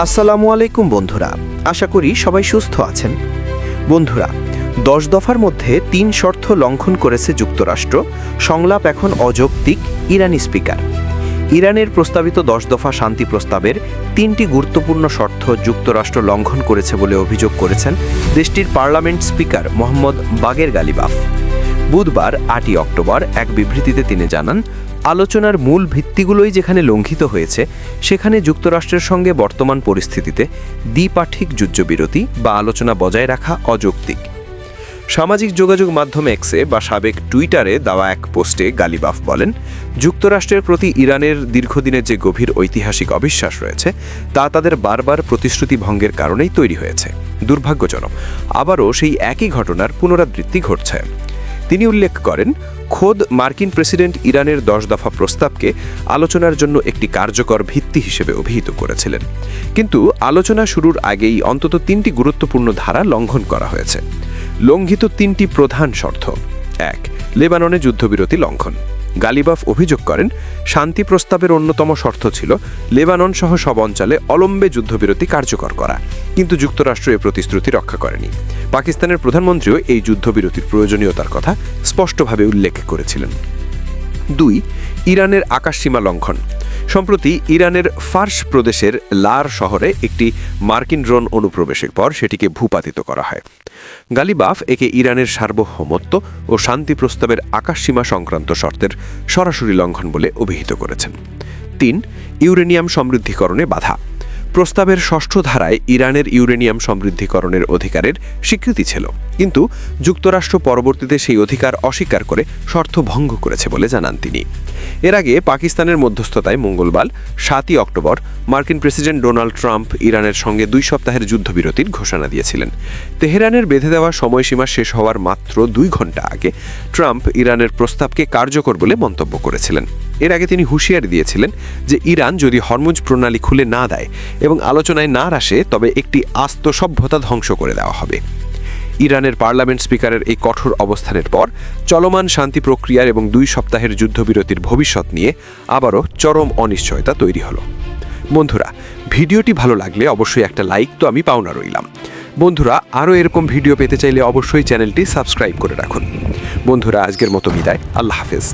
আসসালামু আলাইকুম বন্ধুরা, আশা করি সবাই সুস্থ আছেন। বন্ধুরা, 10 দফার মধ্যে 3 শর্ত লঙ্ঘন করেছে যুক্তরাষ্ট্র। সংলাপ এখন অযৌক্তিক, ইরানি স্পিকার। ইরানের প্রস্তাবিত 10 দফা শান্তি প্রস্তাবের 3টি গুরুত্বপূর্ণ শর্ত যুক্তরাষ্ট্র লঙ্ঘন করেছে বলে অভিযোগ করেছেন দেশটির পার্লামেন্ট স্পিকার মোহাম্মদ বাগের গালিবাফ। বুধবার 8 অক্টোবর এক বিবৃতিতে তিনি জানান, আলোচনার মূল ভিত্তিগুলোই যেখানে লঙ্ঘিত হয়েছে সেখানে যুক্তরাষ্ট্রের সঙ্গে বর্তমান পরিস্থিতিতে দ্বিপাক্ষিক যুদ্ধবিরতি বা আলোচনা বজায় রাখা অযৌক্তিক। সামাজিক যোগাযোগ মাধ্যম এক্সে বা সাবেক টুইটারে দেওয়া এক পোস্টে গালিবাফ বলেন, যুক্তরাষ্ট্রের প্রতি ইরানের দীর্ঘদিনের যে গভীর ঐতিহাসিক অবিশ্বাস রয়েছে তা তাদের বারবার প্রতিশ্রুতি ভঙ্গের কারণেই তৈরি হয়েছে। দুর্ভাগ্যজনক, আবারও সেই একই ঘটনার পুনরাবৃত্তি ঘটছে। তিনি উল্লেখ করেন, খোদ মার্কিন প্রেসিডেন্ট ইরানের 10 দফা প্রস্তাবকে আলোচনার জন্য একটি কার্যকর ভিত্তি হিসেবে অভিহিত করেছিলেন, কিন্তু আলোচনা শুরুর আগেই অন্তত 3টি গুরুত্বপূর্ণ ধারা লঙ্ঘন করা হয়েছে। লঙ্ঘিত 3টি প্রধান শর্ত: 1. লেবাননে যুদ্ধবিরতি লঙ্ঘন। গালিবাফ অভিযোগ করেন, শান্তি প্রস্তাবের অন্যতম শর্ত ছিল লেবানন সহ সব অঞ্চলে অবিলম্বে যুদ্ধবিরতি কার্যকর করা, কিন্তু যুক্তরাষ্ট্র এ প্রতিশ্রুতি রক্ষা করেনি। পাকিস্তানের প্রধানমন্ত্রীও এই যুদ্ধবিরতির প্রয়োজনীয়তার কথা স্পষ্টভাবে উল্লেখ করেছিলেন। 2. ইরানের আকাশসীমা লঙ্ঘন। সম্প্রতি ইরানের ফার্স প্রদেশের লার শহরে একটি মার্কিন ড্রোন অনুপ্রবেশের পর সেটিকে ভূপাতিত করা হয়। গালিবাফ একে ইরানের সার্বভৌমত্ব ও শান্তি প্রস্তাবের আকাশসীমা সংক্রান্ত শর্তের সরাসরি লঙ্ঘন বলে অভিহিত করেছেন। 3. ইউরেনিয়াম সমৃদ্ধিকরণে বাধা। প্রস্তাবের 6ষ্ঠ ধারায় ইরানের ইউরেনিয়াম সমৃদ্ধিকরণের অধিকারের স্বীকৃতি ছিল, কিন্তু যুক্তরাষ্ট্র পরবর্তীতে সেই অধিকার অস্বীকার করে শর্ত ভঙ্গ করেছে বলে জানান তিনি। এর আগে পাকিস্তানের মধ্যস্থতায় মঙ্গলবার 7 অক্টোবর মার্কিন প্রেসিডেন্ট ডোনাল্ড ট্রাম্প ইরানের সঙ্গে 2 সপ্তাহের যুদ্ধবিরতির ঘোষণা দিয়েছিলেন। তেহরানের বেঁধে দেওয়া সময়সীমা শেষ হওয়ার মাত্র 2 ঘণ্টা আগে ট্রাম্প ইরানের প্রস্তাবকে কার্যকর বলে মন্তব্য করেছিলেন। এর আগে তিনি হুঁশিয়ারি দিয়েছিলেন যে ইরান যদি হরমুজ প্রণালী খুলে না দেয় এবং আলোচনায় না আসে তবে একটি আস্ত সভ্যতা ধ্বংস করে দেওয়া হবে। ইরানের পার্লামেন্ট স্পিকারের এই কঠোর অবস্থানের পর চলমান শান্তি প্রক্রিয়ার এবং 2 সপ্তাহের যুদ্ধবিরতির ভবিষ্যৎ নিয়ে আবারও চরম অনিশ্চয়তা তৈরি হলো। বন্ধুরা, ভিডিওটি ভালো লাগলে অবশ্যই একটা লাইক তো আমি পাওনা রইলাম। বন্ধুরা, আরও এরকম ভিডিও পেতে চাইলে অবশ্যই চ্যানেলটি সাবস্ক্রাইব করে রাখুন। বন্ধুরা, আজকের মতো বিদায়। আল্লাহ হাফেজ।